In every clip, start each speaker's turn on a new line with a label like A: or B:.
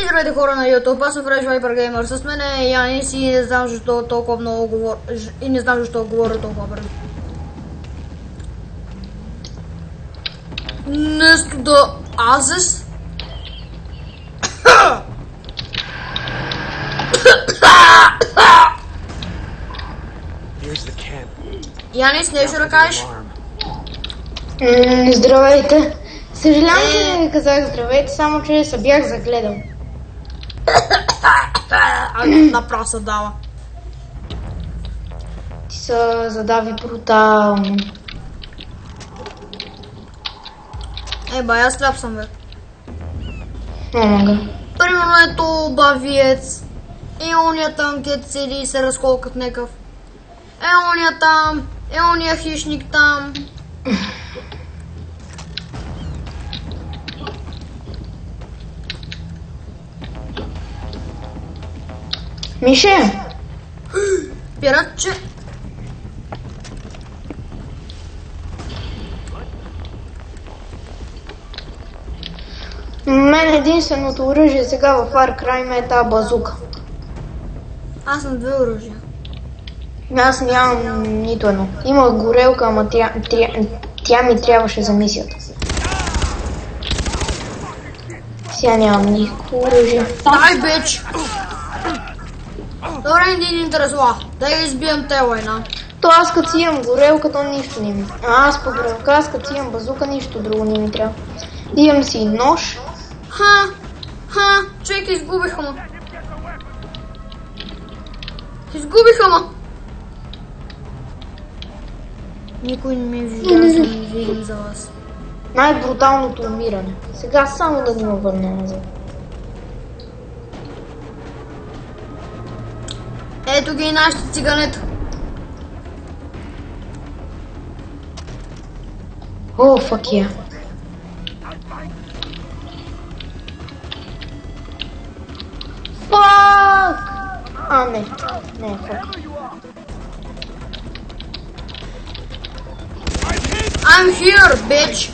A: Здравейте хора на YouTube, аз съм Fresh Viper Gamer, с мен е Янис и не знам защо толкова много говоря и не знам защо говоря толкова бързо. Нещо да азес. Янис, нещо да кажеш?
B: Здравейте. Съжалявам, че не ви казах здравейте, само че се бях загледал.
A: Направо се дава.
B: Ти се задави брутално.
A: Бай, аз сляп съм, бе.
B: Омага.
A: Примерно ето бавиец. И ония там, кет седи и се разколкат некъв. Ония там. Ония хищник там.
B: Мише!
A: Пиратче.
B: Мен единственото оръжие сега в Far Cry е тази базука.
A: Аз съм две оръжия.
B: Аз нямам нито едно. Имах горелка, ама тя ми трябваше за мисията. Сега нямам никакво оръжие.
A: Дай, бич! Добре, не ни интересува. Да я избием те война.
B: То аз като си имам горелка, то нищо не ми. Аз по горелка, аз като си имам базука, нищо друго не ми трябва. Имам си нож.
A: Човек, изгубиха ма. Изгубиха ма. Никой не ме вижда, аз съм невидим за вас.
B: Най-бруталното умиране. Сега само да ме върне назад.
A: Ето ги и нашите циганета.
B: О, фак я. Фак! Не. Не, фак.
A: I'm here, bitch!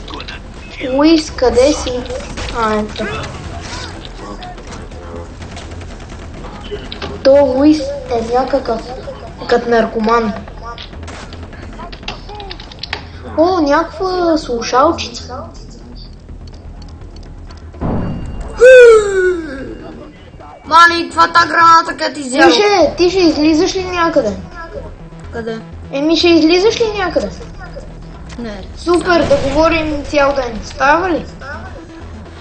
B: Уис, къде си? Ето. То Уис е някакъв като наркоман. О, някаква слушалчица.
A: Мани, каква та граната, къде ти взел?
B: Мише, ти ще излизаш ли някъде?
A: Къде?
B: Ще излизаш ли някъде?
A: Не.
B: Супер, да говорим цял ден. Става ли?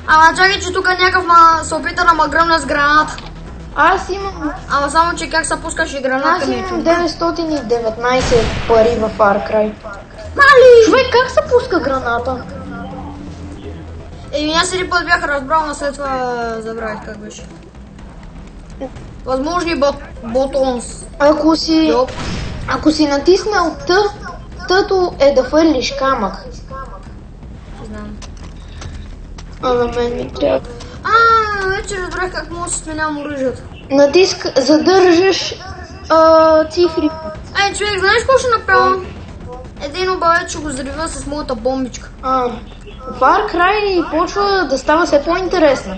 A: Ама чакай, че тук някакъв се опита да ма гръмне с граната.
B: Аз имам...
A: Ама само, че как се пускаш и граната
B: Аз
A: ми е
B: имам
A: чудно.
B: 919 пари в Far Cry.
A: Мали!
B: Човек, как се пуска граната?
A: Аз един път бях разбрал, но след това забравих как беше. Възможни ботонс.
B: Ако си натиснал тъто е да фърлиш камък.
A: Знам.
B: А на мен ми трябва.
A: Вече разбрах как мога да се сменявам оръжията.
B: Задържаш цифри.
A: Човек, знаеш какво ще направя? Един обавец ще го взрива с моята бомбичка.
B: Far Cry почва да става все по-интересна.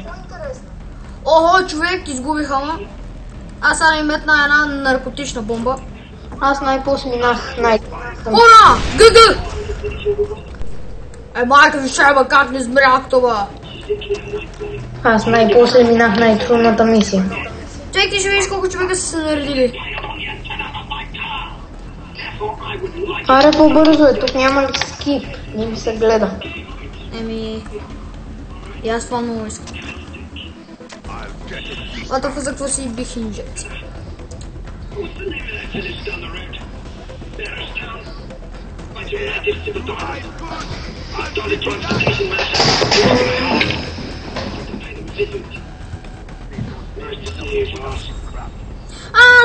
A: Охо, човек, изгубиха ма. Аз сега им метна една наркотична бомба.
B: Аз най-после минах
A: Хора! ГГ! Майка ви шайба, как не сбрях това?
B: Аз най-после минах най-трудната мисия.
A: Чекай, ще видиш колко човека са се наредили.
B: Аре, по-бързо е, тук няма ли скип, не ми се гледа.
A: И аз това много искам. Атака за какво си бих инжекция.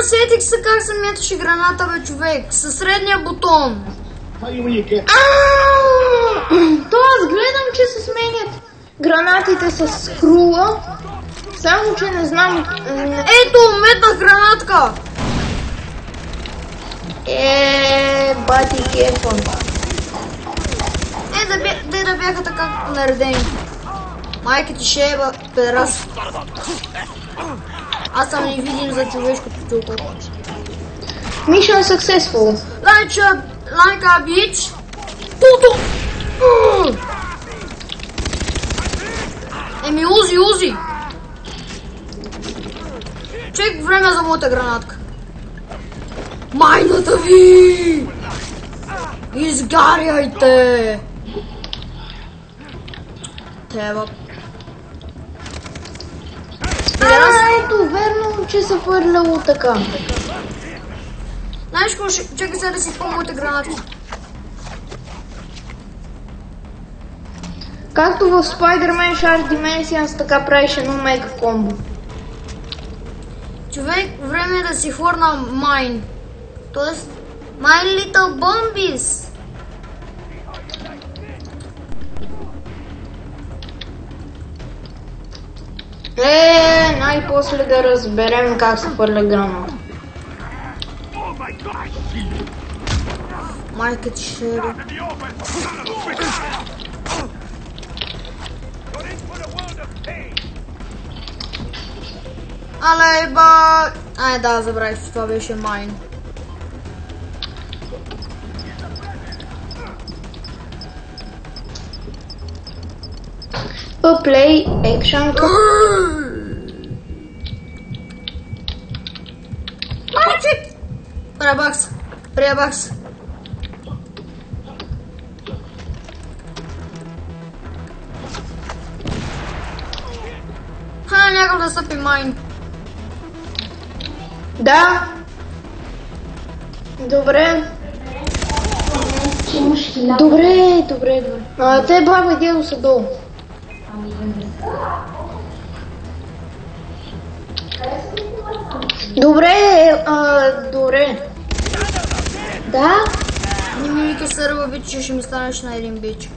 A: Сетих се как се мяташе граната, бе, човек. Със средния бутон.
B: То аз гледам, че се сменят гранатите с крула. Само, че не знам...
A: Ето, метнах гранатка.
B: Бати кефа.
A: Да бяха така наредени. Майка ти ще е педерас. Аз съм невидим за човешкото тюлко.
B: Mission successful.
A: Like a bitch. Туто! Еми узи. Чек време за моята гранатка. Майната ви! Изгаряйте! Тева.
B: Ето, верно, че се фърляло така.
A: Знаеш какво, чакай сега да си изпълня моите гранатки.
B: Както в Spider-Man Shark Dimensions, така правиш едно мега комбо.
A: Човек, време е да си хвърна майн. Тоест, My Little Bombies.
B: Най-после да разберем как се хвърля граната.
A: Майка ти ще е. Але ба... Ай да, забравих, че това беше майн.
B: Play action.
A: Мальчик! Пребакс. Някакъв да стъпи майн.
B: Да. Добре. Добре. Те баба и дедо са долу. Добре. Да?
A: Не ми вика сърва бич, че ще ми станеш на един бич.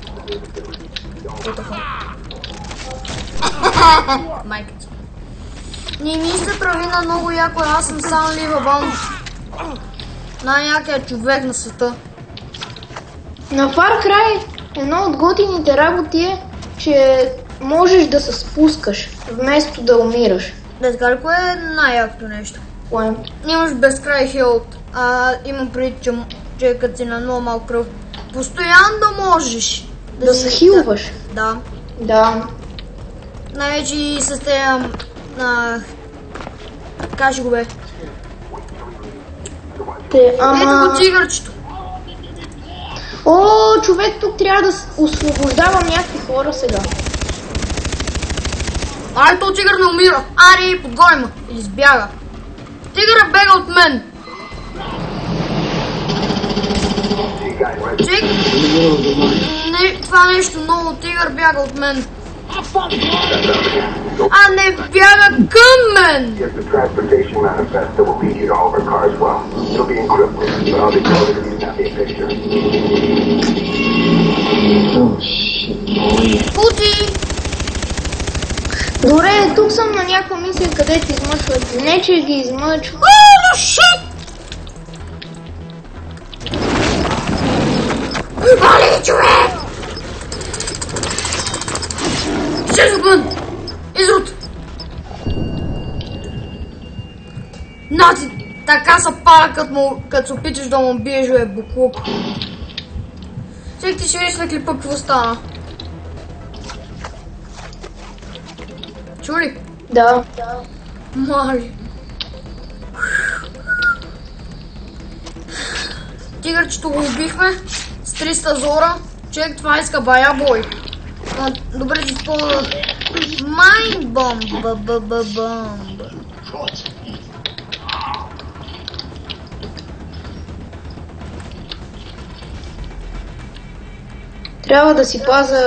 A: Майка ти. Не ми се прави на много яко, аз съм сам Лива Баун. Най-якият човек на света.
B: На Far Cry едно от готините работи е, че можеш да се спускаш, вместо да умираш.
A: Да, така ли, кое е най-якото нещо?
B: Кое?
A: Имаш безкрай хилт, имам предвид, че като си на много малко кръв, постоянно да можеш.
B: Да се хилваш?
A: Да. Най-вече и с тези... Кажи го бе. Ето го тигърчето.
B: О, човек, тук трябва да освобождавам някакви хора сега.
A: Ай, то тигър не умира. Ари, подгони ма. Или избяга. Тигъра бега от мен. Чек. Това нещо ново. Тигър бяга от мен. А не бяга към мен. Пути!
B: Добре, тук съм на някаква мисия, където измъчват. Не, че ги измъчват.
A: Вали, човек! Излез отвън! Изрут! Нати, така се пара, като се опиташ да му биеш, бе, буклук. Чек, ти ще видиш на клипа какво стана. Чули?
B: Да.
A: Мали. Тигърчето го убихме с 300 зора. Човек, това иска бая бой. Добре, че използва майн бомба.
B: Трябва да си паза...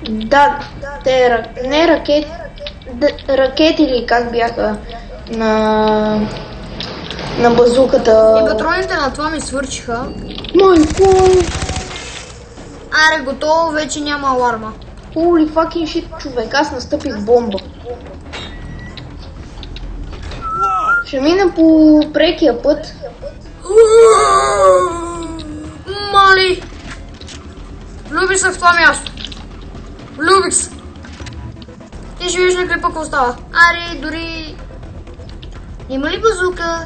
B: Да, те не ракети... Ракети ли как бяха на базуката.
A: И патроните на това ми свърчиха.
B: Майко!
A: Аре, готово, вече няма аларма.
B: Holy fucking shit, човек, аз настъпих бомба. Ще мина по прекия път.
A: Мали! Влюби се в това място. Влюбих се. Ти ще видиш на клипа какво става. Аре, дори... Има ли базука?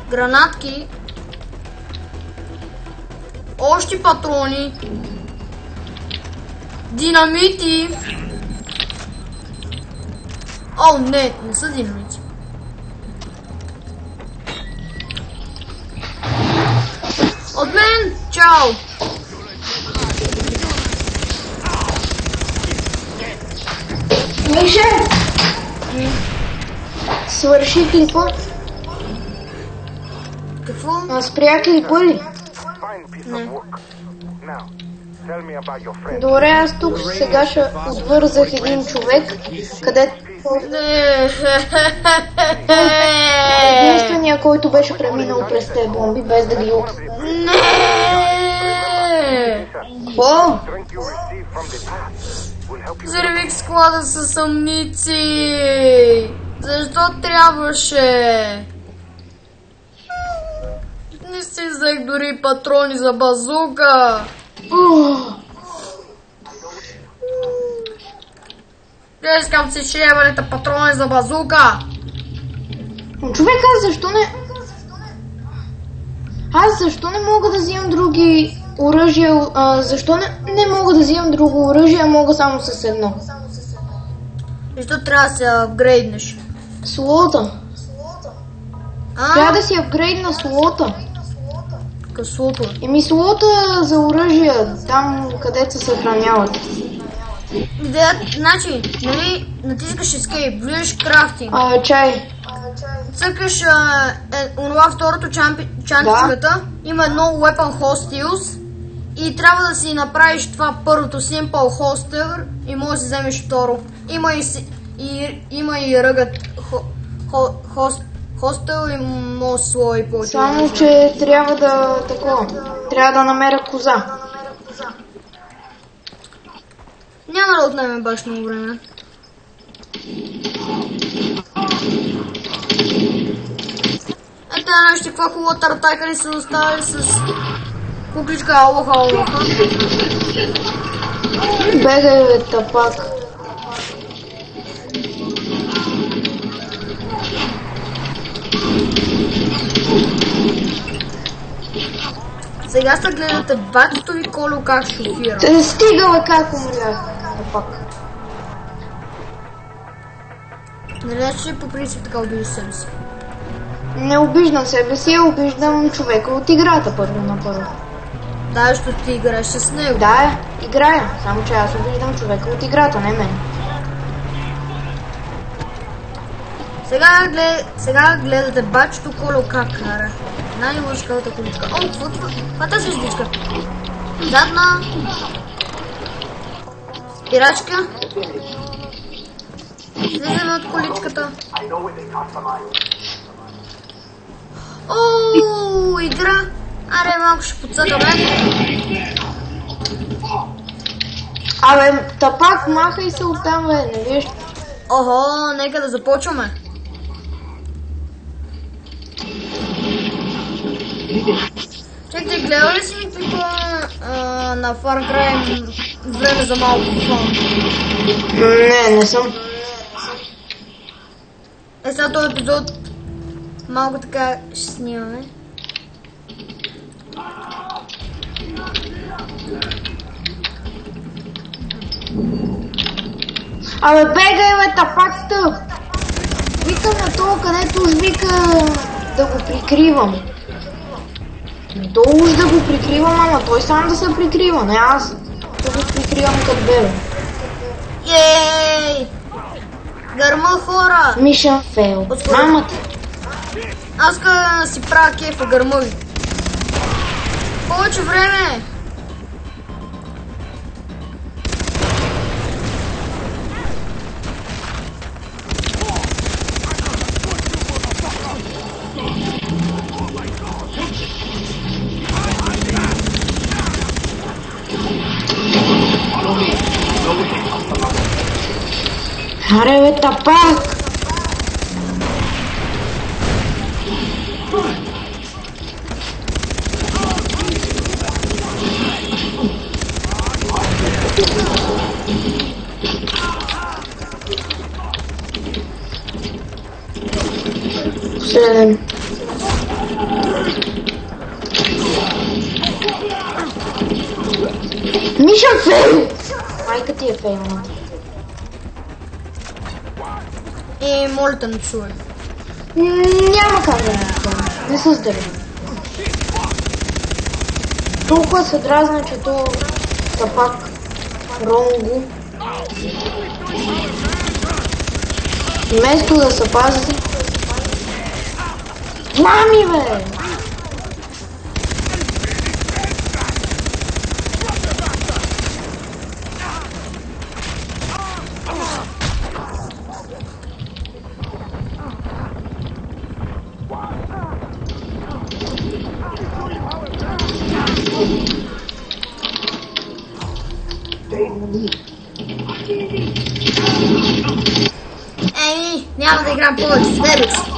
A: Гранатки? Още патрони? Динамити? О, не са динамити. От мен, чао!
B: Мише! Свърши клипа.
A: Какво?
B: Спря клипа ли?
A: Не.
B: Добре, аз тук сега ще отвързах един човек, където
A: Не.
B: единствения, който беше преминал през тези бомби, без да ги убие.
A: Не.
B: Какво?
A: Взривих склада със съмници. Защо трябваше? Не си взех дори патрони за базука. Не искам си шебаните патрони за базука.
B: Човек, аз защо не мога да взимам други оръжия? Защо не мога да взимам друго оръжие, а мога само с едно?
A: Защо трябва да се апгрейднеш?
B: Слота. Трябва да си апгрейдна слота.
A: Къслото.
B: Слота за оръжия, там където се съхраняват.
A: Значи, нали, натискаш escape, влизаш крафтинг.
B: Чай.
A: Цъкаш онова второто чантичката, има едно Weapon Hostiles и трябва да си направиш това първото Simple Holster и може да си вземеш второ. Има и ръгът Hostel и може слой повече.
B: Само, че трябва да намеря коза.
A: Няма да отнеме баш много време. Ето нашите каква хубава тартайка ни са оставили с кукличка алоха.
B: Бегай, бе, тапак.
A: Сега сте гледате бачето ви Колю как шофира.
B: Те стига, бе, как умрях. Тапак.
A: Нали че по принцип така обиждаш себе си?
B: Не обиждам себе си, а обиждам човека от играта първо на първо.
A: Да, защото ти играеш с него.
B: Да, играя, само че аз обиждам човека от играта, не мен.
A: Сега гледате бачето Колю как кара. Най-лъжкавата количка. О, това тази звездичка. Задна. Спирачка. Слизаме от количката. Ооо, игра. Аре, малко ще подсъкаме.
B: Абе, тапак, махай се оттам, бе, не виж.
A: Охо, нека да започваме. Чекайте, гледал ли си ми клипа на Far Cry време за малко фон?
B: Не съм.
A: Сега този епизод малко така ще снимаме.
B: Абе, бегай, бе, тапак стъп! Викам на това, където уж вика да го прикривам. Долу уж да го прикривам, ама той сам да се прикрива, не аз да го прикривам като бебе.
A: Ей! Гърма хора!
B: Мишън фейл. Мамата.
A: Аз да си правя кефа гърма ви. Повече време!
B: Аре, бе, тапак! Последен. Миша фейл! Майка ти е фейлна.
A: Моля те не чуй.
B: Няма как да не фейл. Не създаде. Толкова се дразна, че то пак Ронго. Вместо да се пази. Мами, бе!
A: Няма да играм повече с тебе си.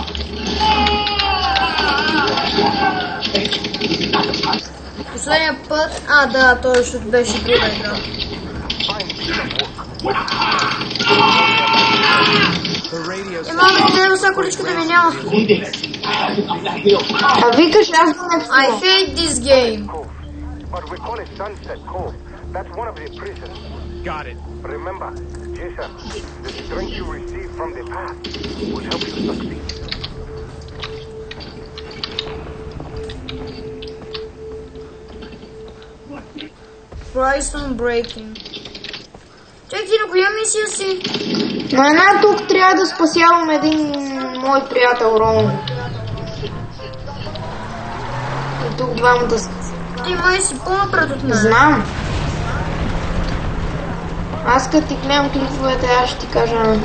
A: Последния път... да, той ще беше друга игра. Мама, тебе сега количката ми няма.
B: А викаш аз да не
A: I hate this game.
C: Got it.
D: Remember, Jason, the strength you receive from the past will help you succeed.
A: Bryson Breaking. Чакай, ти на коя мисия си?
B: На една тук трябва да спасявам един мой приятел Ронго. И тук двамата са.
A: Ти май си по-напред от мен.
B: Знам. Аз като ти гледам клиповете, аз ще ти кажа.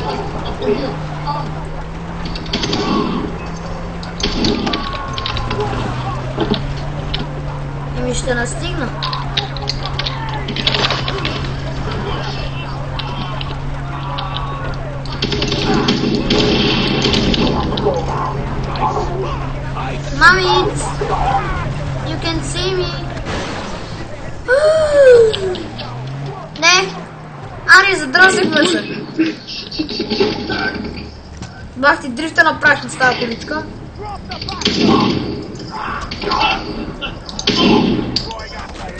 A: Ми ще настигна. Mami, you can see me. Не! Ари, задръсихме се. Бах ти дрифта направих на тази количка.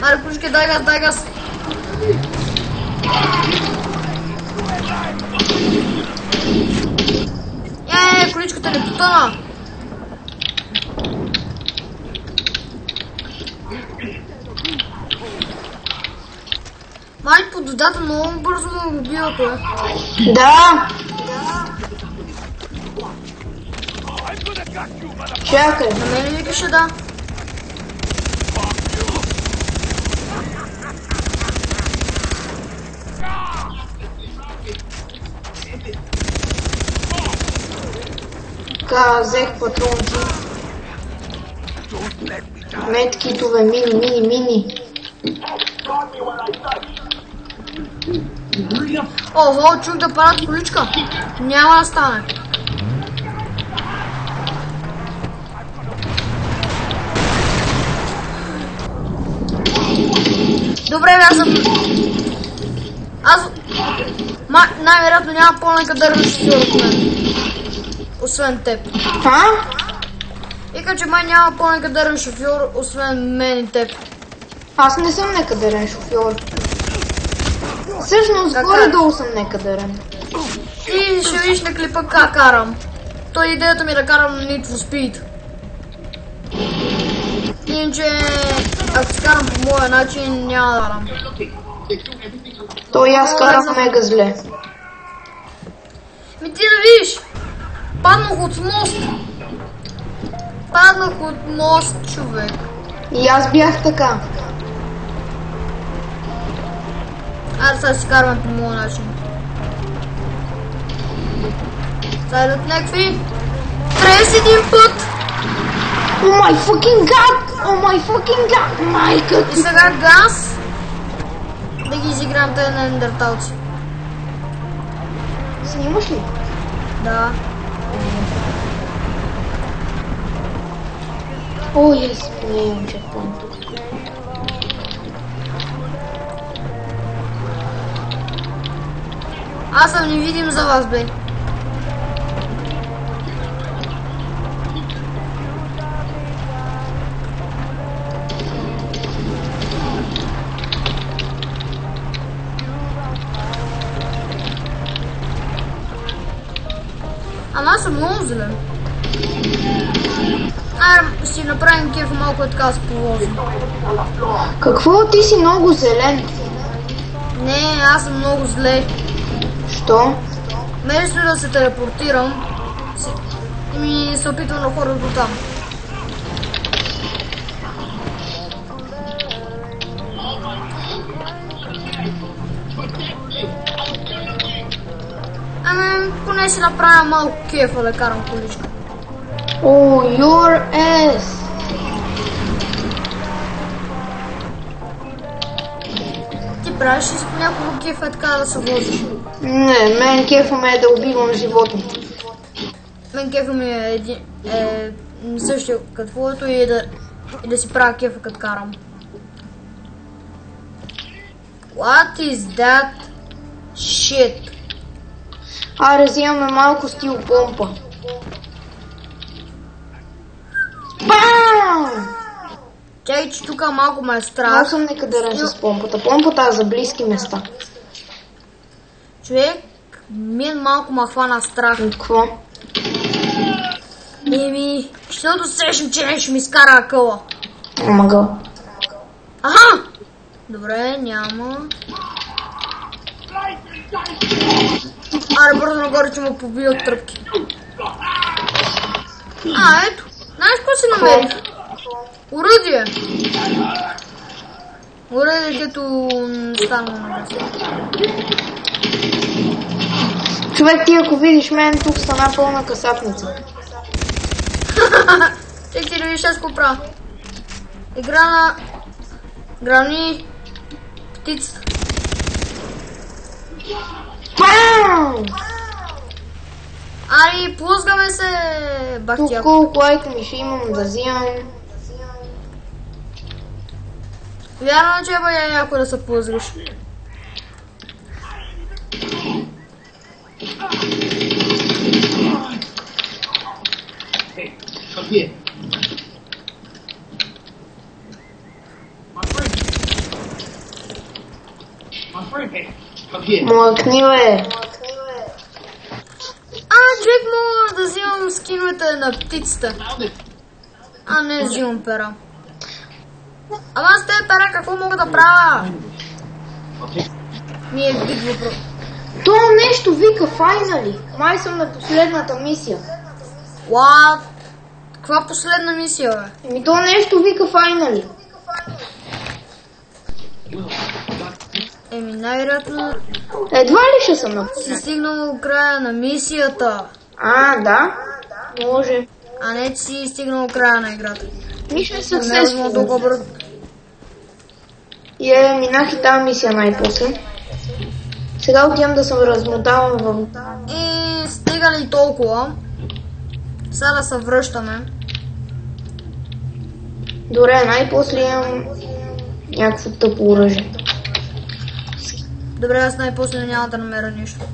A: Ари, количка, дай газ, дай газ. Количката не потъна. Май под водата много бързо ме убива това.
B: Да! Чакай.
A: На мен ли викаше да?
B: Така, взех патронки. Медкитове, мини.
A: Ого, чух да падат количка. Няма да стане. Добре, аз най-вероятно няма по-некъде шофьор от мен. Освен теб. Вика, че май няма по-некъде шофьор, освен мен и теб.
B: Аз не съм некадърен шофьор. Всъщност, горе-долу съм некадърен.
A: Ти ще видиш на клипа как карам. Той идеята ми е да карам Need for Speed. Иначе, ако си карам по моя начин, няма да карам.
B: Той аз карам мега зле.
A: Ми ти да видиш! Паднах от мост! Паднах от мост, човек.
B: И аз бях така.
A: Айде сега си караме по моя начин. Сега идат някакви 31 път!
B: Oh my fucking god! Майка
A: И
B: ти!
A: сега газ да ги изиграем тези на ендерталци.
B: Снимаш ли?
A: Да.
B: О, ес, не имам чекпоинт тук.
A: Аз съм невидим за вас, бе. Ама аз съм много зелен. Айде си направим кефа малко е така с положим.
B: Какво? Ти си много зелен.
A: Не, аз съм много зле.
B: Що?
A: Вместо да се телепортирам, ми се опитвам да ходя до там. Ами, поне си направя малко кефа да карам количка.
B: Oh, your ass.
A: Ти правиш ли си някакво кефа така да се возиш?
B: Не, мен кефа ме е да убивам животни.
A: Мен кефа ми е същия като твоето и да си правя кефа като карам. What is that shit?
B: Аре, взимаме малко стил помпа. Бам!
A: Чай, че тук малко ме е страх.
B: Много съм некадърен с помпата. Помпата е за близки места.
A: Човек, мен малко ме хвана страх.
B: От какво?
A: Еми, защото сещам, че нещо ми изкара акъла.
B: Омага.
A: Аха! Добре, няма. Аре, бързо нагоре, че му побият тръпки. Ето. Знаеш какво си намерих? Оръдие. Оръдие, като стана на гъс.
B: Човек, ти ако видиш мен, тук стана пълна касапница.
A: Чек ти да видиш аз какво правя. Игра на грани птицата.
B: Бам!
A: Ай, плъзгаме се,
B: Тук
A: бахтия.
B: колко айтеми ще имам да взимам.
A: Вярно, че е яко да се плъзгаш.
C: Hey, come here. My friend, hey, come here.
B: Моя книва.
A: Човек мога да взимам скиновете на птицата. А не взимам пера. Ама с тези пера какво мога да правя? Ми е биг въпрос.
B: То нещо вика файнали. Май съм на последната мисия.
A: What? Каква последна мисия, бе?
B: Еми то нещо вика файнали.
A: Еми най-вероятно
B: Едва ли ще съм на...
A: си стигнал до края на мисията,
B: А, да. Може.
A: а не че си стигнал до края на играта.
B: Мисля
A: Не е възможно толкова
B: съксесфул.
A: бързо.
B: И минах и тази мисия най-после. Сега отивам да се размотавам в...
A: И стига ли толкова? Сега да се връщаме.
B: Добре, най-после имам някакво тъпо оръжие.
A: Добре, аз най-после няма да намеря нищо.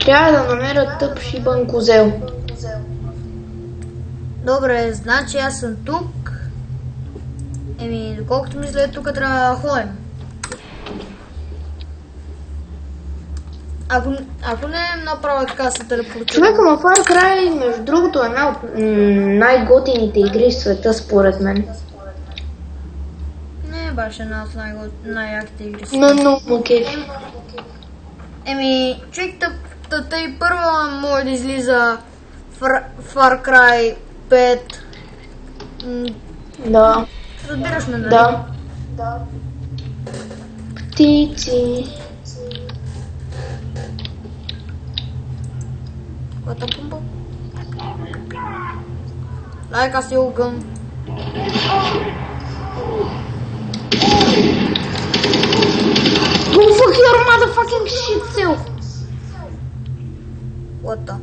B: Трябва да намеря тъп шибан козел.
A: Добре, значи аз съм тук. Еми, доколкото мисля, тук трябва да ходим. Ако не направя така се телепортирам.
B: Човека на Far Cry, между другото, е една от най-готините игри в света, според мен.
A: Не е баш една от най-яките игри.
B: Но кеф.
A: Еми, човек, тъй първа може да излиза Far Cry 5.
B: Да.
A: Разбираш ме, нали?
B: Да. Птици.
A: What a pump. Like a steel gun.
B: Go fuck your motherfucking shit self.
A: What the?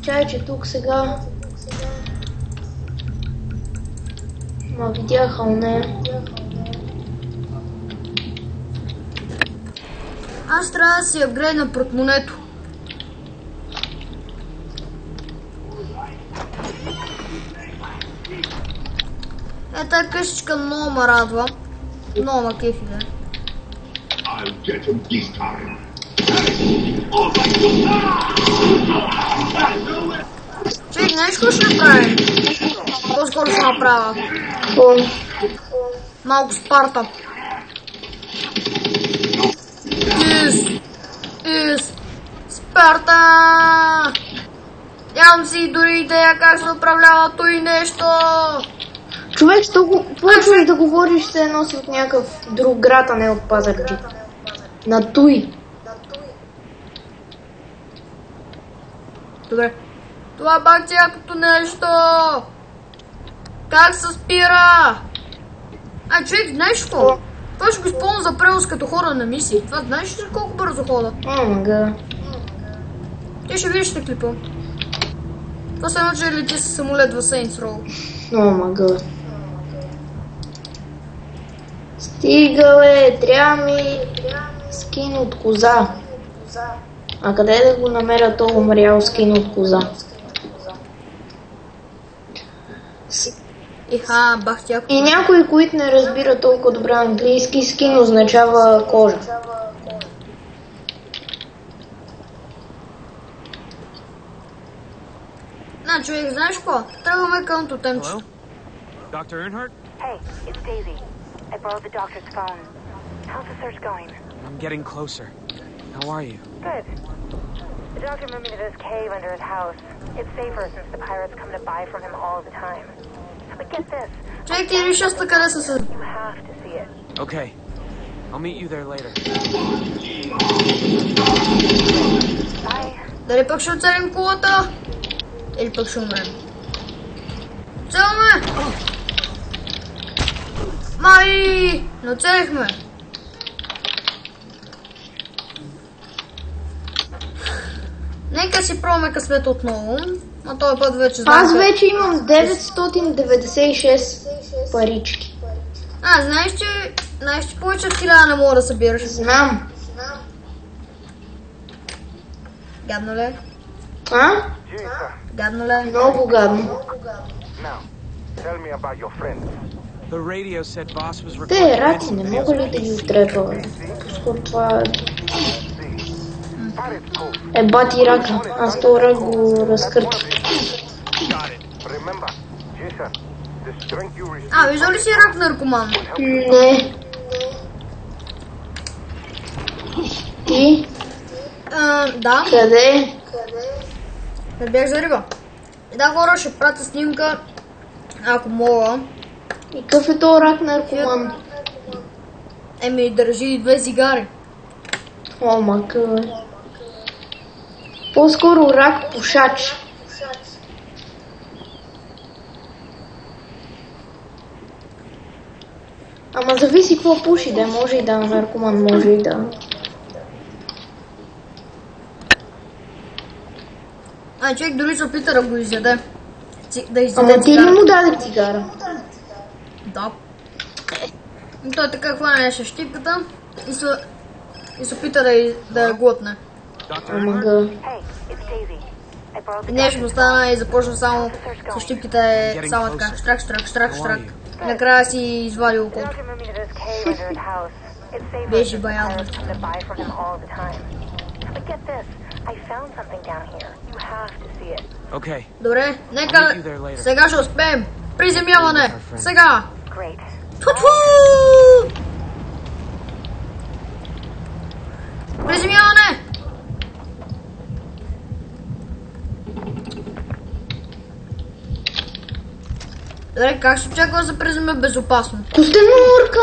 B: Чай, че тук сега... Ма видяха у нея.
A: Аз трябва да си апгрейдна портмонето. Тази къщичка много ме радва. Много ма кефи, да.
C: I'll get him this time.
A: Човек, знаеш какво ще направим? По-скоро ще направя. Малко Спарта. Спарта! Нямам си дори идея как се управлява той нещо.
B: Човек, що го почваш да говориш се носи от някакъв друг град, а не от Пазарджик. На той.
A: Добре. Това бак ти якото нещо. Как се спира? Човек, знаеш какво? Това ще го използвам за превоз като хора на мисии. Това знаеш ли колко бързо хода?
B: Омага.
A: Ти ще видиш на клипа. Това се едно, че лети със самолет в Saints Row.
B: Омага. Стига, бе, трябва ми скин от коза. А къде да го намеря то умрял скин от коза?
A: Бах тя.
B: И някой, които не разбира толкова добре английски, скин означава кожа.
A: Човек, знаеш какво? Тръгваме към тотемчето.
E: Dr. Earnhardt?
D: Hey, it's Daisy. I borrowed the doctor's phone. How's the search going?
E: I'm getting closer. How are you?
D: Good. The doctor moved me to this cave under his house. It's safer since the pirates come to buy from him all the time. But get this.
A: Човек, ти виж още къде са се.
D: You have to see it.
E: Okay. I'll meet you there later.
D: Bye.
A: Дали пък ще оцелим кулата? Или пък ще умрем? Целаме! Май! Нацелихме! Нека си пробваме късмет отново. А този път вече знам.
B: Аз вече имам 996 парички.
A: Знаеш, че повече от 1000 не мога да събираш.
B: Знам.
A: Гадно ли?
D: Jesus.
A: Гадно ли?
B: Много гадно.
D: Now, tell me about your friends.
E: The radio said Boss was
B: Те
E: recording
B: раци не мога ли да ги отрепа, бе? По-скоро това
D: Pirates Cove.
B: е бати рака. Аз този рак го разкъртих.
E: Got it.
D: Remember, Jason, the strength you receive
A: Виждал ли си рак наркоман?
B: Не. Ти?
A: Да.
B: Къде?
A: Не бях за риба. Да, хора, ще пратя снимка, ако мога.
B: И какъв е този рак наркоман?
A: Държи 2 цигари.
B: О, мака, бе. По-скоро рак пушач. Ама зависи какво пуши, да може и да наркоман, може и да.
A: Човек дори се опита да го изяде. Да изяде
B: Ама ти ли
A: цигара.
B: му даде цигара?
A: Да. И той така хванеше щипката и се опита да я глътне.
E: Dr.
B: Ама
E: Earnhardt?
B: га.
D: Hey, it's Daisy. I borrowed the
A: Нещо му стана и започна само с щипките само така. Штрак. И накрая си извади
D: The
A: окото.
D: doctor moved me to this cave under his house. It's safer
A: Беше
D: since the
A: баян.
D: pirates come to buy from him all the time. But get this. I found something down here. You have to see it.
E: Okay.
A: Добре, нека сега ще успеем. Приземяване. Сега.
D: Great.
A: Ту-ту! Приземяване! Добре, как ще очаква да се приземе безопасно?
B: Костенурка!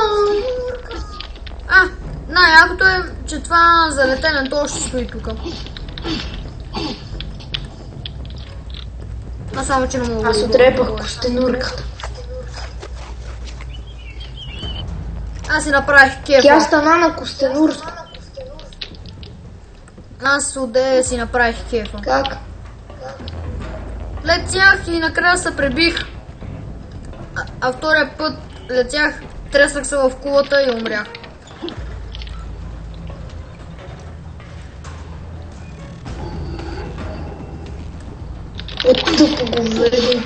A: Най-якото е, че това за летене то ще стои тук. Само, че не мога.
B: Аз отрепах костенурката.
A: Аз си направих кефа.
B: Тя стана на костенурска.
A: Аз отде си направих кефа.
B: Как?
A: Летях и накрая се пребих. А втория път летях, треснах се в кулата и умрях.
B: От тъпо го върви.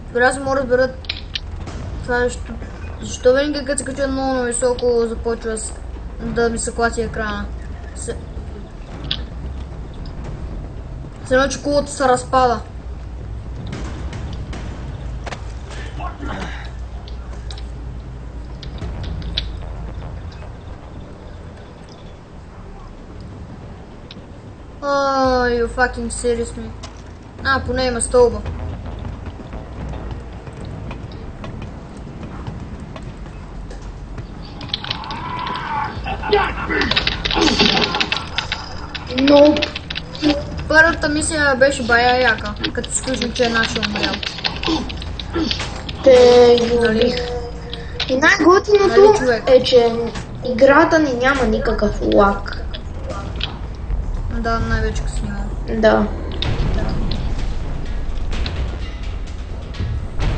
A: Добре, аз мога да разбера това нещо. Защо винаги като се качва много високо започва да ми се клати екрана? Все едно, че кулата се разпада. You fucking serious me. Поне има стълба.
B: Но
A: Първата мисия беше бая яка, като изключим, че нашия умрял.
B: те ги убих. И най-готиното
A: Нали, човек?
B: е, че играта ни няма никакъв лак.
A: Да, най-вече като снимам.
B: Да.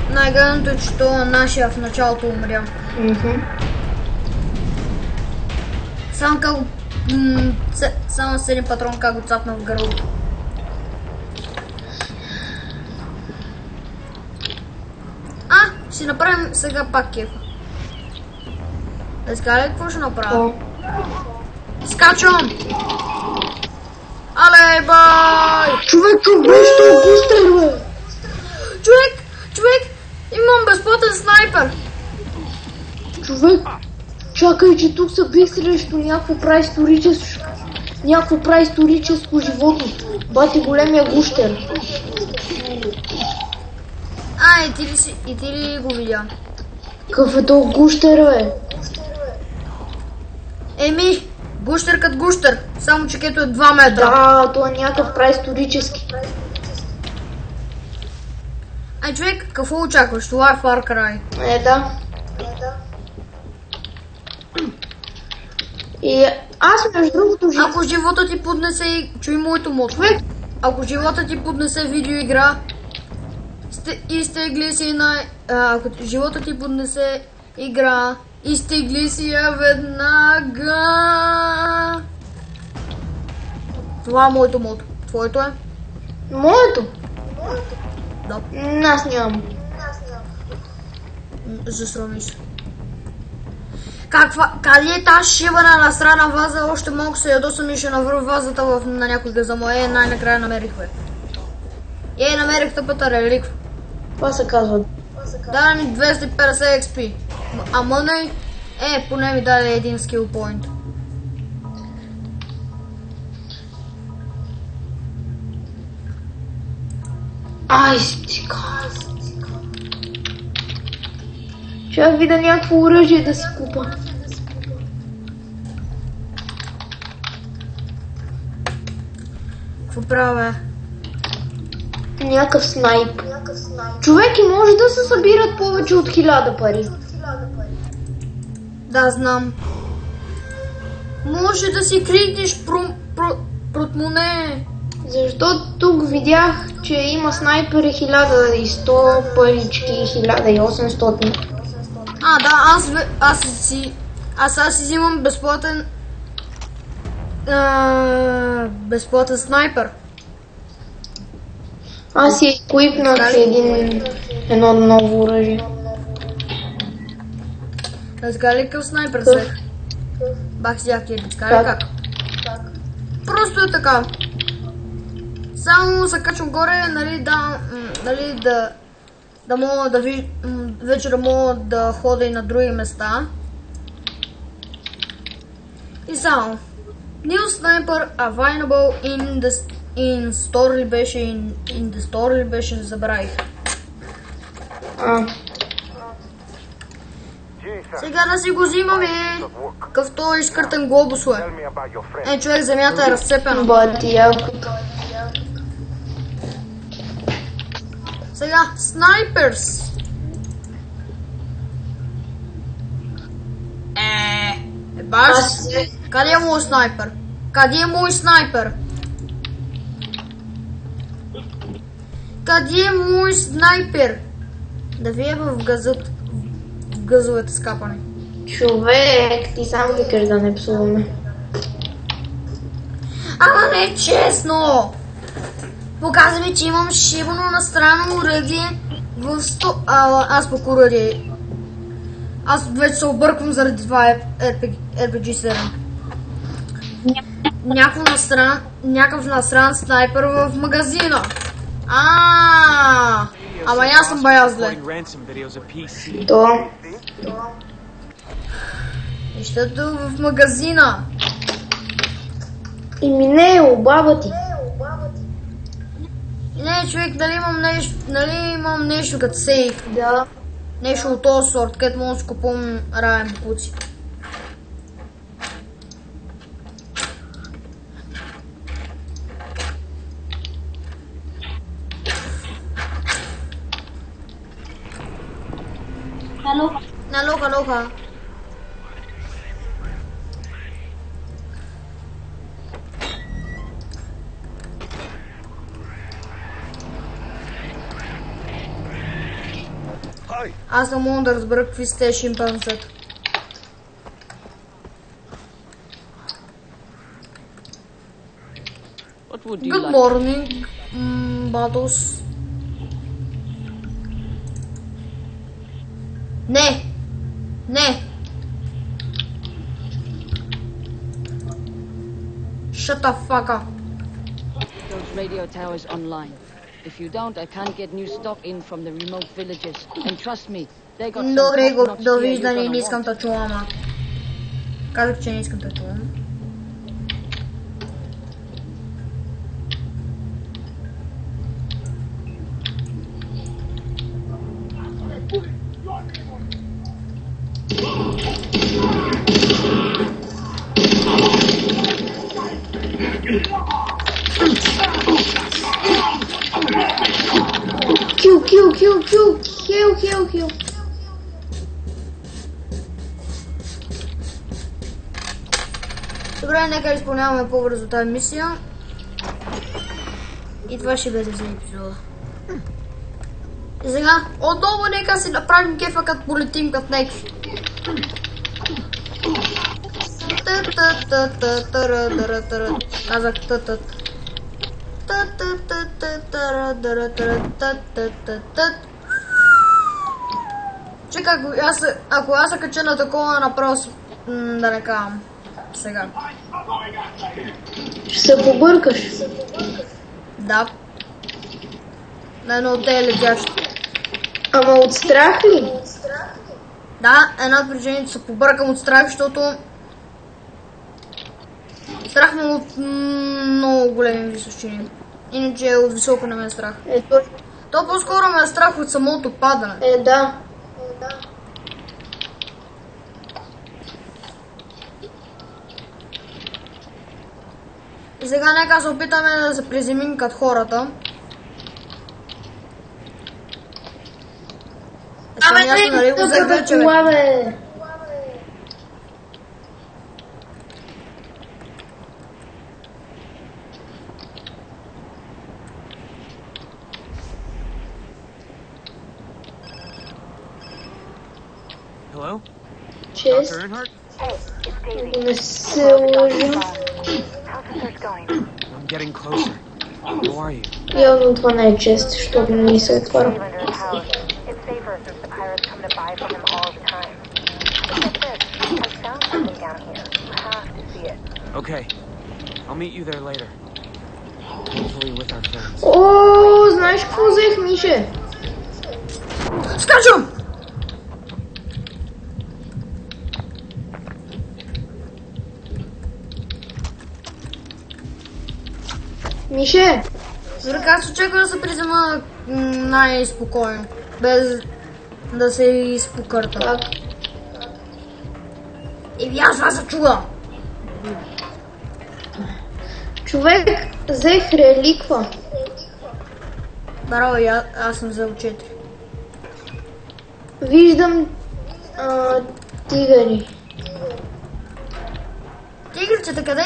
A: Най-гадното е, че това нашия в началото умря. Само как го... само 7 патрон как го цапна в гърлото. Ще направим сега пак кефа. Да скажа ли какво ще направя? Скачвам! Але, бай!
B: Човек, как беше този густер, бе?
A: Човек! Имам безплатен снайпер!
B: Човек, чакай, че тук се бих срещу някакво праисторическо животно. Бати големия гущер.
A: И ти ли го видя?
B: Какъв е този гущер, бе?
A: Еми, гущер като гущер, само че кето е 2 метра.
B: Да, това е някакъв праисторически.
A: Човек, какво очакваш? Това е Far Cry.
B: Да. И аз между другото
A: Ако живота ти поднесе... Чуй моето мото.
B: човек,
A: Ако живота ти поднесе видеоигра, изтегли си ако живота ти поднесе игра, изтегли си я веднага. Това е моето мото. Твоето е?
B: моето.
A: Да.
B: Аз нямам.
A: Засрами се. Къде е тази шибана насрана ваза? Още малко се ядосам и ще навърв вазата на някой газамо. Най-накрая намерих, бе. Намерих тъпата реликва.
B: Това се казва.
A: Даде ми 250 XP. Ама не. Поне ми даде един скил point.
B: Стига. Ще видя някакво оръжие да си купа.
A: Какво правя?
B: Някакъв снайп. Човек, и може да се събират повече от 1000 пари.
A: Да, знам. Може да си крикнеш портмоне.
B: Защото тук видях, че има снайпери 1100, парички 1800.
A: Да, аз си взимам безплатен снайпер.
B: Аз си еквипнах едно ново оръжие.
A: Така ли къв снайпер взех? Бах си яки, така ли как? Просто е така. Само се качвам горе, да мога да вече да мога да ходя и на други места. И само. New Sniper available in store ли беше, in the store ли беше, не забравих. Сега да си го взимаме. Какъв той изкъртен глобус е. Човек, земята е разцепена.
B: Бати якото.
A: Сега, снайперс. Баш, къде е мой снайпер? Къде е мой снайпер? Къде е мой снайпер? Да ви е в газовете скапане.
B: Човек, ти сам викаш да не псуваме.
A: Ама не е честно! Показва ми, че имам шибано настрано оръдие, Аз покуради. Аз вече се обърквам заради това RPG 7. Някакъв насран снайпер в магазина. Ама аз съм бая зле.
B: То.
A: Нещото в магазина.
B: И не е баба ти.
A: Не, човек, дали имам нещо като сейф?
B: Да.
A: Нещо от този сорт, където мога да си купувам равен пуци. Алоха. Аз не мога да разбера какви сте шимпанзета. Good morning, Battles. Не! Shut the fuck up.
F: Those radio towers online. If you don't, I can't get new stock in from the remote villages. And trust me, they got some
A: Добре,
F: top-notch gear
A: довиждане,
F: you're
A: не
F: gonna
A: искам
F: want.
A: да чувам. Казах, че не искам да чувам.
B: Kill.
A: Добре, нека изпълняваме по-бързо тази мисия. И това ще бъде за епизода. И сега, отново нека си направим кефа, като полетим като някакви. Казах тътът. Чекай, ако аз се кача на такова, направо да не казвам. Сега.
B: Ще се побъркаш.
A: Да. На едно от тези летящи.
B: Ама от страх ли?
A: Да, една от причините се побъркам от страх, защото страх ме от много големи височини. Иначе от високо не ме е страх.
B: Ето.
A: То по-скоро ме е страх от самото падане.
B: Да.
A: И сега нека се опитаме да се приземим като хората.
B: Абе, не, това бе.
E: Hello?
B: Чест.
E: Dr. Earnhardt?
D: Hey, it's Daisy.
B: Не се лъжа.
D: How's the search going?
E: I'm getting closer. Who are you?
B: Явно това не е чест, защото не ми се
D: Cave
B: отваря.
D: under his house. It's safer since the pirates come to buy from him all the time. Look at this. I found something down here. You have to see it.
E: Okay. I'll meet you there later. Hopefully with our friends.
B: О, знаеш какво взех, Мише?
A: Скачам!
B: Мише,
A: Добре, как се очаква да се призема най-спокойно, без да се изпокърта.
B: как?
A: И аз това се чува.
B: Човек, взех реликва.
A: Браво, аз съм взел 4.
B: Виждам тигъри.
A: Тигърчета къде?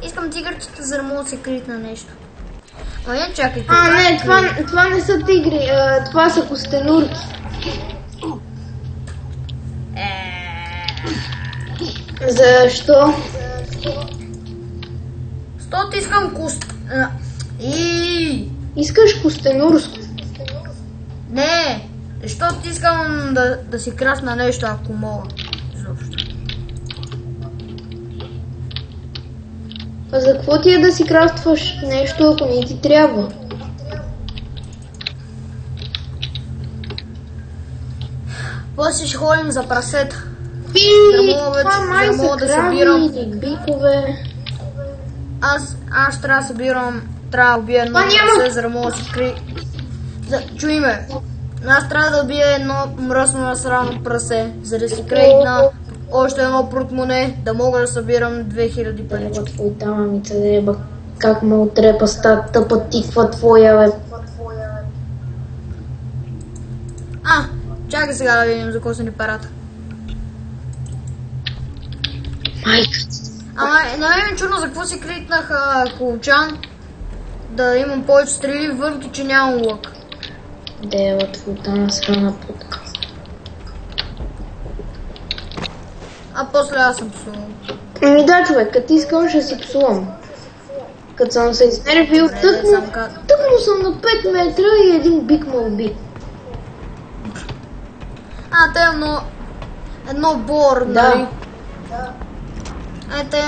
A: Искам тигърчета, за да мога да се крият на нещо. А не, чакай.
B: Не, това не са тигри, това са костенурки. Защо?
A: Защото искам куст...
B: Искаш костенурско?
A: Не, защото искам да си крафна нещо, ако мога. Изобщо.
B: А за какво ти е да си крафтваш нещо, ако не ти трябва?
A: После ще ходим за прасета.
B: Това май са крави или бикове.
A: Аз трябва да събирам, трябва да убия едно прасе, за да мога да се крия. Чуй ме, аз трябва да убия едно мръсно насрано прасе, за да си крейгна още едно портмоне, да мога да събирам 2000 парички.
B: Еба твоята мамица, еба как ме отрепа с тази тъпа тиква твоя, бе.
A: Чакай сега да видим за какво са ни парата.
B: Майка.
A: На мен е чудно за какво си кликнах колчан, да имам повече стрели, въпреки че нямам лък.
B: Дева твоята насрана путка.
A: А после аз съм псувал.
B: Ами да, човек, като искам ще си псувам. Като съм се изнервил, тъкмо съм на 5 метра и един бик ме уби.
A: Те едно бор, нали? Те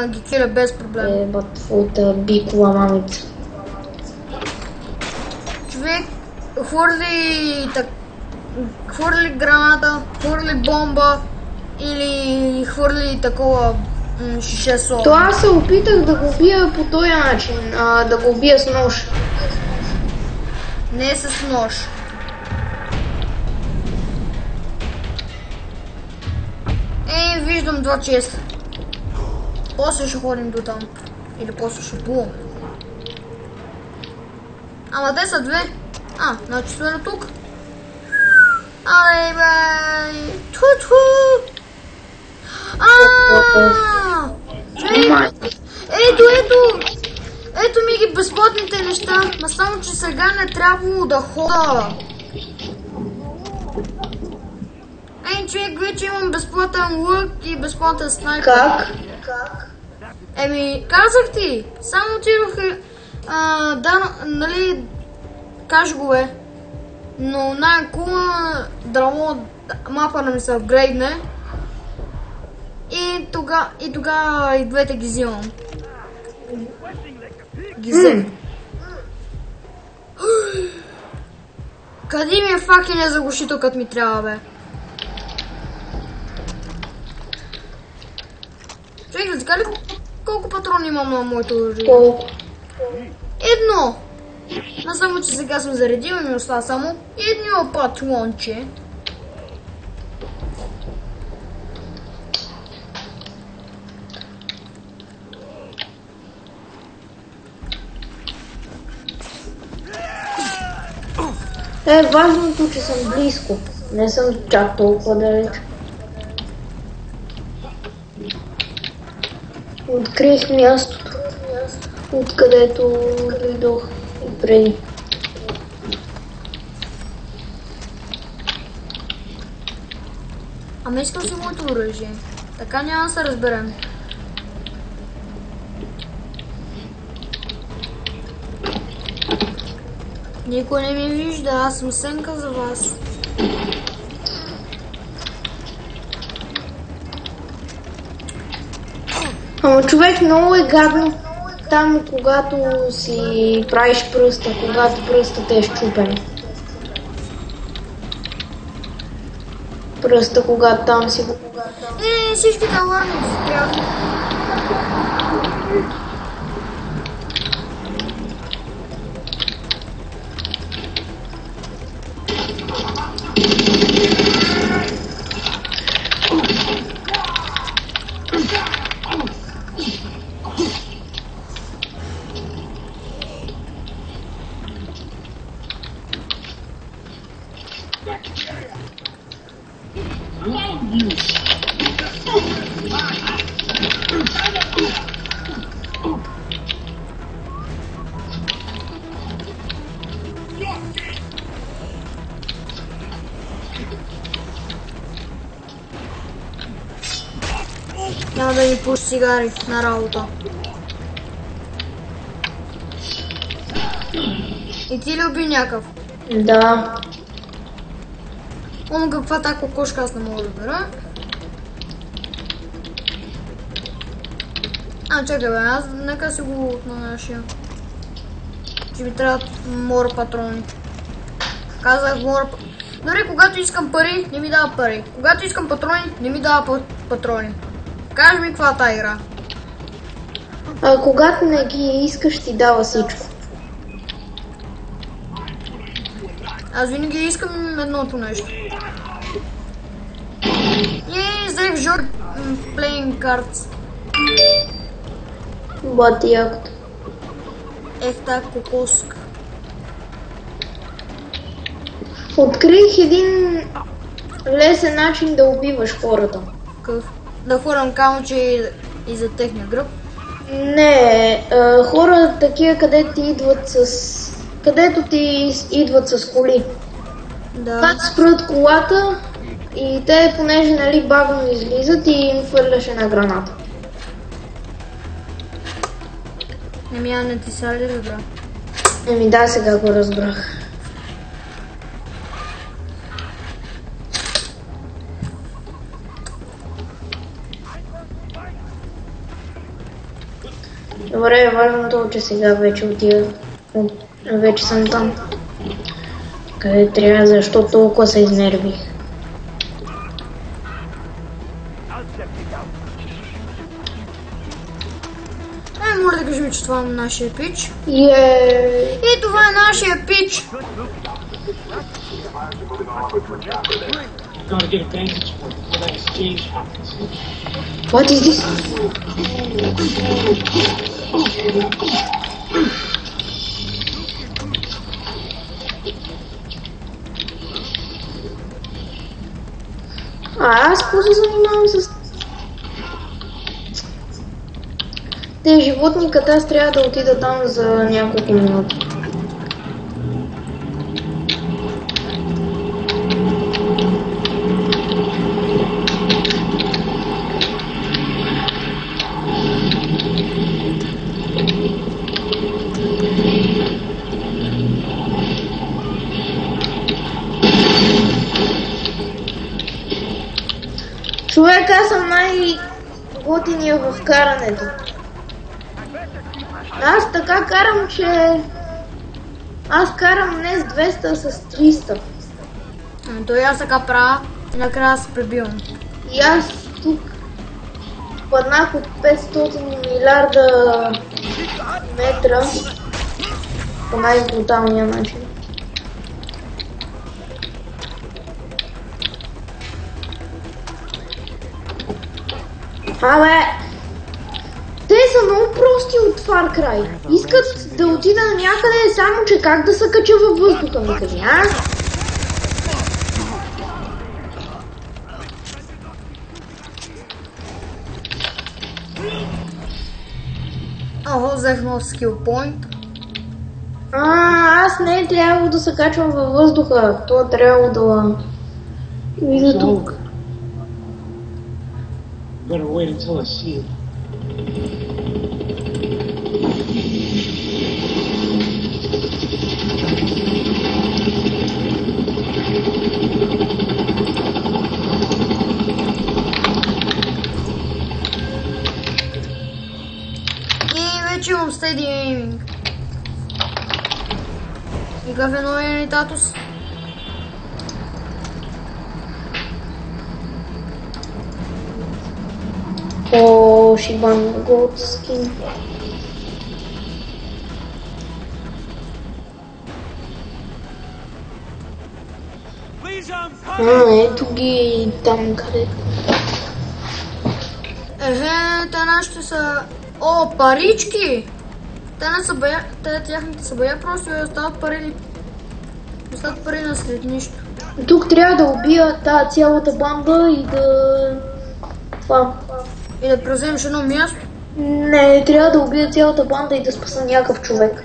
A: ги киля без проблем.
B: Еба твоята бикова мамица.
A: Човек хвърли граната, хвърли бомба или хвърли такова шише сол.
B: То аз се опитах да го бия по този начин, да го бия с нож.
A: Не с нож. Виждам 2 честа. После ще ходим до там. Или после ще плуваме. Ама те са 2. Значи сме на тук. Ай, бе. Ту-ту. Ето ми ги безплатните неща. Ма само, че сега не трябвало да хода. Човек, вече имам безплатен лък и безплатен снайпер.
B: Как?
A: Казах ти. Само отидох нали, кажи го бе. Но най-кула драмо мапа да ми се апгрейдне. И тогава и двете ги взимам. Ги взем. Къде ми е факелния заглушител, като ми трябва, бе? Човек, да ли колко патрони имам на моето оръжие?
B: Колко?
A: 1. Но само, че сега съм заредил и ми остава само едно патронче.
B: Важното, че съм близко. Не съм чак толкова далеч. Открих мястото, откъдето дойдох и преди.
A: Ама искам си моето оръжие. Така няма да се разберем. Никой не ми вижда, аз съм сенка за вас.
B: Ама човек, много е гадно там, когато си правиш пръста, когато пръстът е щупен. Пръста, когато там си го...
A: Всички таларни спрях. Няма да ми пуши цигари на работа. И ти ли уби някакъв?
B: Да.
A: Он каква та кокошка аз не мога да бера. Чакай бе, аз нека си го на нашия. Че ми трябват мора патрони. Казах мора... Дори когато искам пари, не ми дава пари. Когато искам патрони, не ми дава патрони. Кажи ми каква та игра.
B: Когато не ги искаш, ти дава всичко.
A: Аз винаги искам едното нещо. И взех жор playing cards.
B: Бати якото.
A: Та кокоска.
B: Открих един лесен начин да убиваш хората.
A: Какъв? Да хвърлям камъче и за техния гръб?
B: Не, хора такива, където ти идват с коли.
A: Да.
B: Това спрат колата и те, понеже нали бавно излизат и им хвърляш една граната.
A: Не ти са ли разбра?
B: Да, сега го разбрах. Добре, важното е, че сега вече отида. Вече съм там. Къде трябва, защо толкова се изнервих.
A: Може да кажем, че това е нашия пич.
B: И
A: това е нашия пич.
G: Gotta get a vantage point before that exchange happens.
B: What is this? Аз какво се занимавам с... Те животни, като аз трябва да отида там за няколко минути. Човек, аз съм най-готиния в карането. Аз така карам, че... Аз карам не с 200, а с 300.
A: То и аз така правя и накрая се пребивам.
B: И аз тук паднах от 500 милиарда метра по най-бруталния начин. Абе, те са много прости от Far Cry. Искат да отида някъде, само че как да се кача във въздуха ми кажи, а?
A: Взех нов скил point.
B: Аз не е трябвало да се качвам във въздуха. То е трябвало да... Видя тук.
G: Better wait until I see you.
A: И вече имам steady aiming. И какъв е новия ни татус?
B: О, Шибан Голд скин. Ето ги там където.
A: Те нашите са... О, парички! Те тяхните са бая просто и остават пари. Остават пари на след нищо.
B: Тук трябва да убия тази цялата банда и да... Това.
A: И да превземеш едно място?
B: Не, трябва да убия цялата банда и да спаса някакъв човек.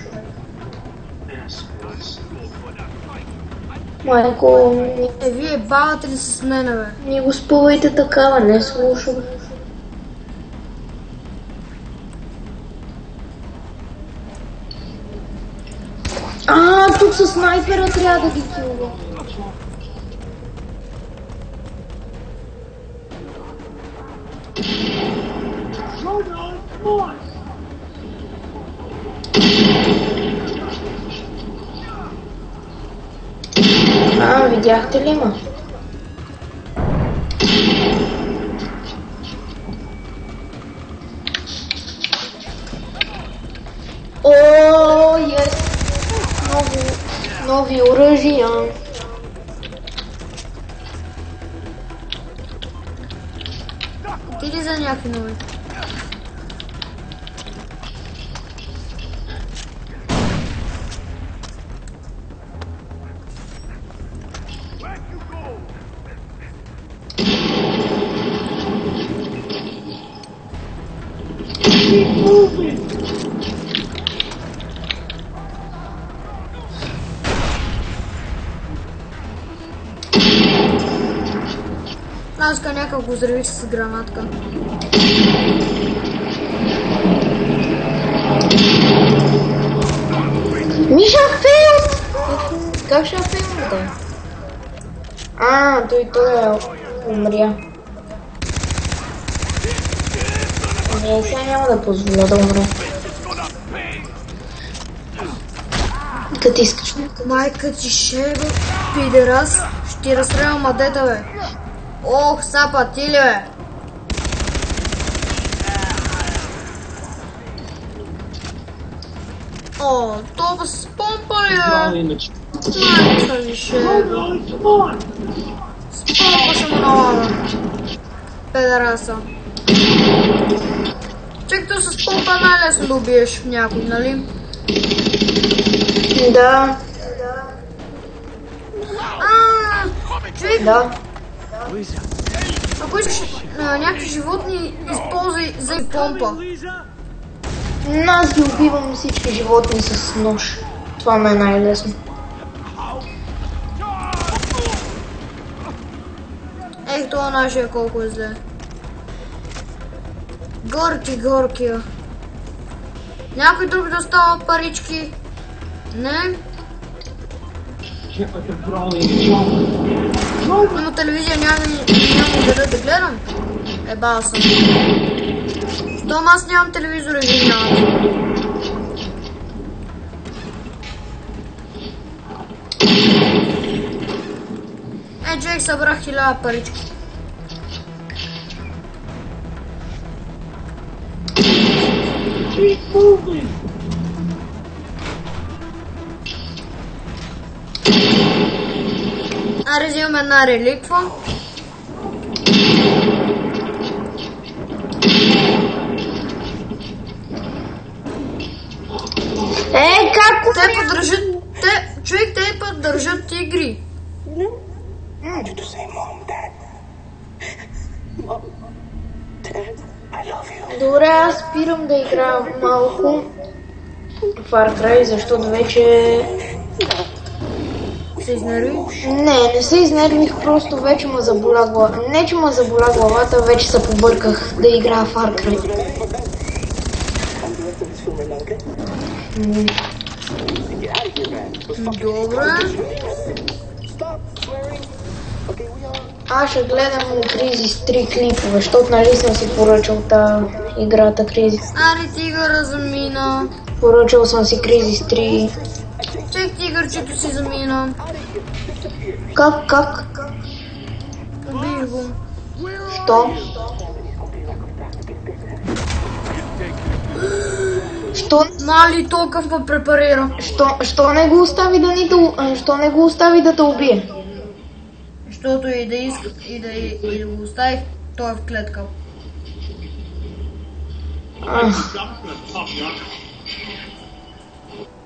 B: Майко,
A: Вие бавате ли с мене, бе?
B: не го спъвайте такава, не слушам. със снайпера трябва да ги килва. Видяхте ли ма? О, ес! Нови оръжия.
A: Ти ли за някакви нови? Аз някак го взривих с гранатка.
B: Миша фейл! Как ще фейл, да? Той умря. Не, сега няма да позволя да умре. Като искаш.
A: Майка ти шеба, пидерас, ще ти разстрелям мадета, бе. Ох, сапа ти ли, бе? О, това с помпа ли, бе? Майка ти шеба. С помпа ще му налага. Педераса. Чекто с помпа най-лесно да убиеш някой, нали?
B: Да. Да.
A: Ако искаш някакви животни, използвай за помпа.
B: Аз ги убивам всички животни с нож. Това ме е най-лесно.
A: Ех, това нашия колко е зле. Горки. Някой друг да става парички? Не? Има телевизия, няма да гледам. Ебал съм. Щом аз нямам телевизор, извинявам. Човек събрах 1000 парички. Аре, взимам една реликва.
B: Как
A: те поддържат... Човек, те поддържат игри.
B: Добре, аз спирам да играя малко Far Cry, защото вече...
A: Се изнерви?
B: Не се изнервих, просто вече ме заболя глава. Не, че ме заболя главата, вече се побърках да играя Far Cry.
A: Добре.
B: Аз ще гледам Crysis 3 клипове, защото нали съм си поръчал играта Crysis.
A: Аре, тигъра замина.
B: Поръчал съм си Crysis 3.
A: Чек тигърчето си замина.
B: Как?
A: Убих го.
B: Що?
A: Нали толкова ме препарира?
B: Що не го остави да те убие?
A: Защото и да иска, и да го оставих, той е в клетка.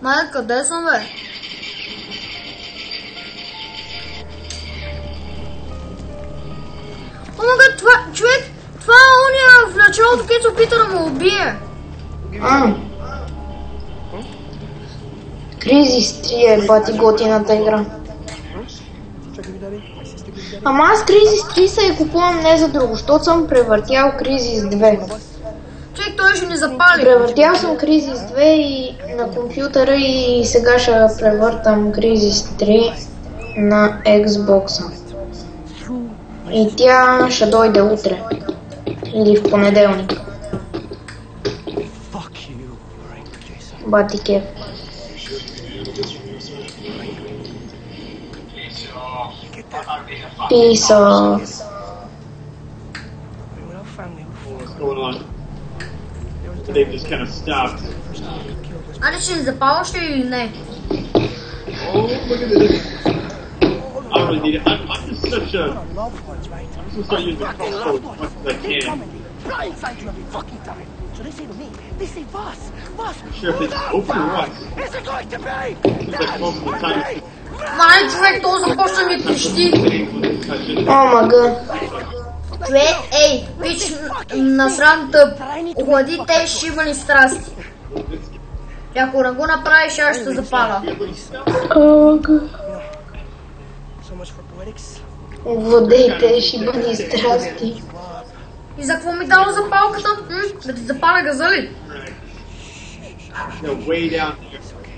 A: Майка, къде съм, бе? Омага, човек, това е ония в началото, където се опита да му убие.
B: Crysis 3 е бати готината игра. Ама аз Crysis 3 се я купувам не за друго, защото съм превъртял Crysis 2.
A: Човек, той ще ни запали.
B: Превъртял съм Crysis 2 и на компютъра и сега ще превъртам Crysis 3 на Xbox. И тя ще дойде утре. Или в понеделник. Бати кеф. Peace off.
H: What's going on? They've just kind of stopped.
A: Али ще ни запалваш ли или не?
H: Oh, look at this. I don't really need it. I'm just such a... I'm just gonna start using the console as much as I can.
I: Right inside you every fucking time. So they say to me, they say Voss.
H: Sure if it's open or what.
I: Is it going to be?
H: It's like most of the time it's
A: Май, човек, то започна ми трещи.
B: О, мага.
A: Човек, ей, пич на срам тъп. Охлади те шибани страсти. И ако не го направиш, аз ще запаля.
B: О, мага. Водейте шибани страсти.
A: И за какво ми дава запалката? Да ти запаля газа ли?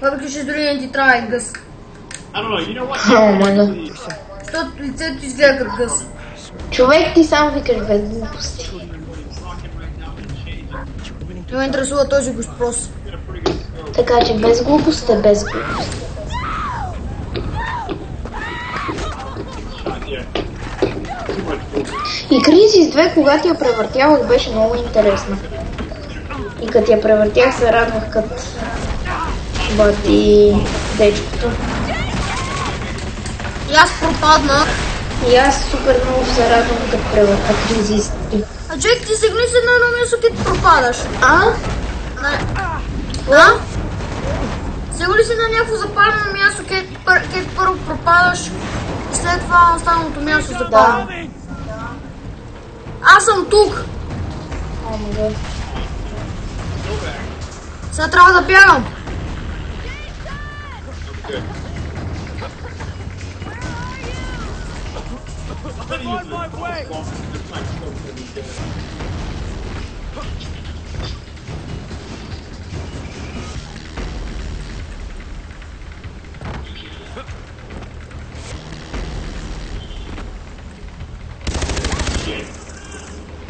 A: Въпреки, че дори не ти трябва гъс. О, мага. Защото лицето ти изгледа като гъс.
B: Човек, ти сам викаш без глупости.
A: Не ме интересува този госппрос.
B: Така че без глупост е без глупост. И Crysis 2, когато я превъртявах, беше много интересна. И като я превъртях, се радвах като бати дечкото.
A: И аз пропаднах.
B: И аз супер много се радвам като превърта Crysis 3.
A: А човек, ти сегни се на едно място, където пропадаш.
B: А?
A: Да? Сега ли си на някакво запалено място, където първо пропадаш и след това останалото място запалено?
B: Да.
A: Аз съм тук.
B: О, мага.
A: Сега трябва да бягам.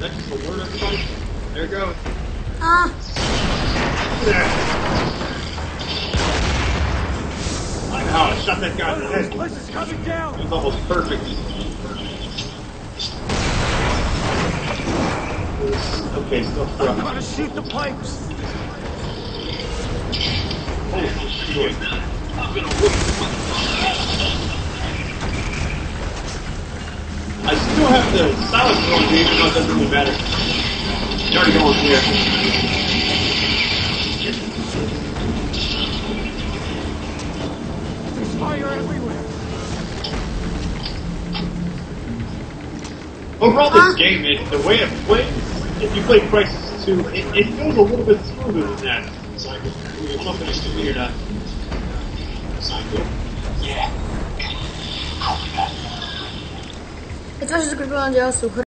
H: That's just a word of advice. There it goes. There. Like how I shot that guy in the head.
I: This is coming down.
H: It was almost perfect. Okay, still struck.
I: I'm gonna shoot the pipes.
H: Holy shit. I still have the silence going, even though it doesn't really matter. It's already going here.
I: There's fire everywhere.
H: Overall, this game, the way it plays, if you play Crysis 2, it goes a little bit smoother than that. I don't know if it's to me or not.
A: И това ще закрепя, надява се.